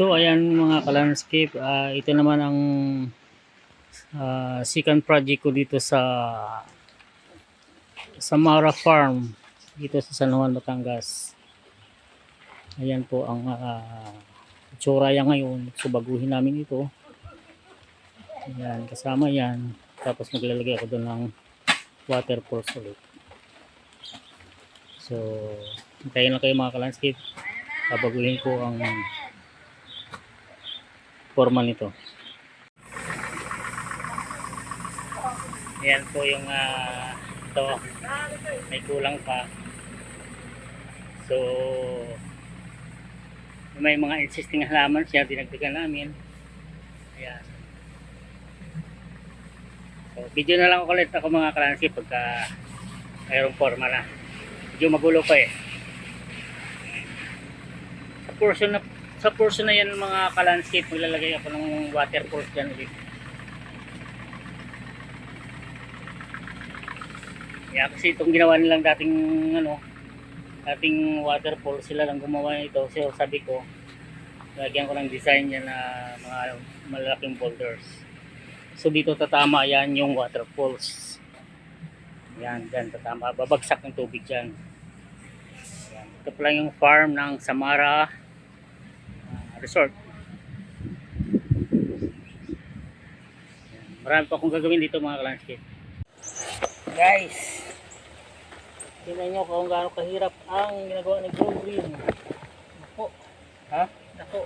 So ayan mga ka-landscape, ito naman ang second project ko dito sa Samara Farm dito sa San Juan, Batangas. Ayan po ang itsura yan ngayon. So baguhin namin ito. Ayan, kasama yan. Tapos maglalagay ako doon ng waterfalls ulit. So hintayin lang kayo mga ka-landscape. Babaguhin ko ang forma nito. Ayan po yung ito, may kulang pa. So may mga existing halaman siya, dinagdagan namin. Ayan. So video na lang ulit ako mga ka-landscape pagka mayroong forma na. Medyo magulo pa eh. Sa portion na yan mga ka-landscape, maglalagay ako ng waterfalls dyan ulit. Yeah, kasi itong ginawa nilang dating waterfall, sila lang gumawa nito. So sabi ko, lagyan ko ng design yan na mga malaking boulders. So dito tatama yan yung waterfalls. Yan, dyan tatama. Babagsak ng tubig dyan. Yan. Ito pala yung farm ng Samara Resort. Yan. Marami pa akong gagawin dito mga ka-landscape. Guys, tingnan nyo kung gaano kahirap ang ginagawa ni Grow Green. Nako. Ha? Nako.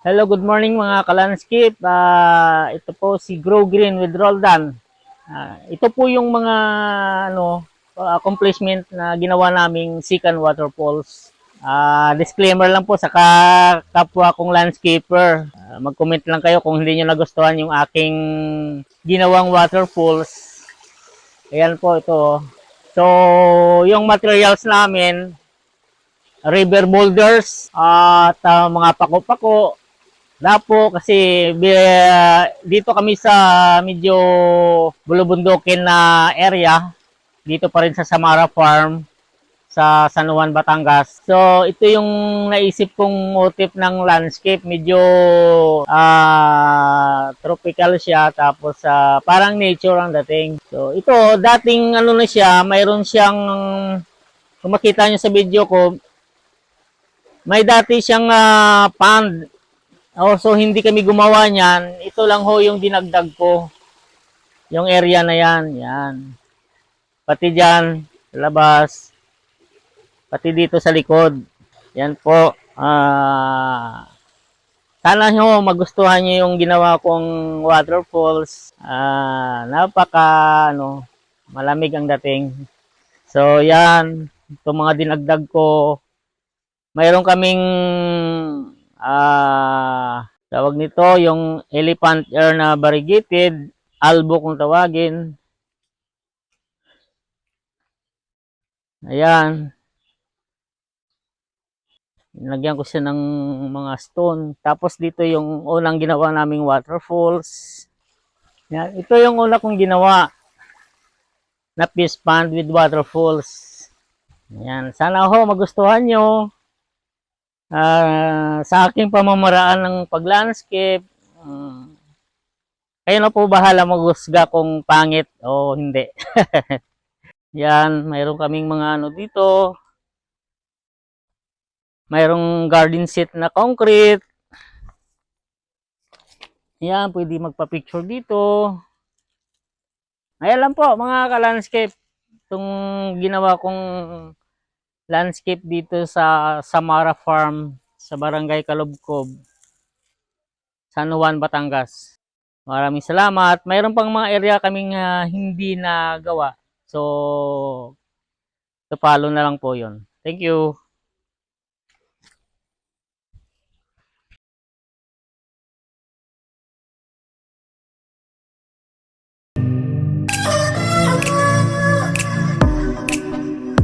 Hello, good morning mga ka-landscape. Ito po si Grow Green with Roldan. Ito po yung mga accomplishment na ginawa naming second waterfalls. Disclaimer lang po sa kapwa kong landscaper. Mag-comment lang kayo kung hindi nyo nagustuhan yung aking ginawang waterfalls. Ayan po ito. So, yung materials namin, river boulders at mga pako-pako. Dapo kasi dito kami sa medyo bulubundukin na area. Dito pa rin sa Samara Farm sa San Juan, Batangas. So ito yung naisip kong motif ng landscape. Medyo tropical siya, tapos parang nature ang dating. So ito dating na siya, mayroon siyang, kung makita nyo sa video ko, May dati siyang pond. So hindi kami gumawa niyan. Ito lang ho yung dinagdag ko. Yung area na yan. Yan. Pati dyan, sa labas. Pati dito sa likod. Yan po. Sana nyo magustuhan nyo yung ginawa kong waterfalls. Malamig ang dating. So yan. Itong mga dinagdag ko. Mayroon kaming tawag nito yung elephant ear na variegated, albo kung tawagin. Ayan. Nilagyan ko siya ng mga stone. Tapos dito yung unang ginawa naming waterfalls. Yan. Ito yung una kong ginawa na fish pond with waterfalls. Ayan. Sana ho magustuhan nyo. Sa aking pamamaraan ng pag-landscape, kayo na po bahala maghusga kung pangit o hindi. Yan, mayroon kaming mga ano dito. Mayroong garden seat na concrete. Yan, pwede magpa-picture dito. Ayan lang po mga ka-landscape. Itong ginawa kong landscape dito sa Samara Farm sa Barangay Kalubkob, San Juan, Batangas. Maraming salamat. Mayroon pang mga area kaming hindi nagawa. So, follow na lang po yun. Thank you.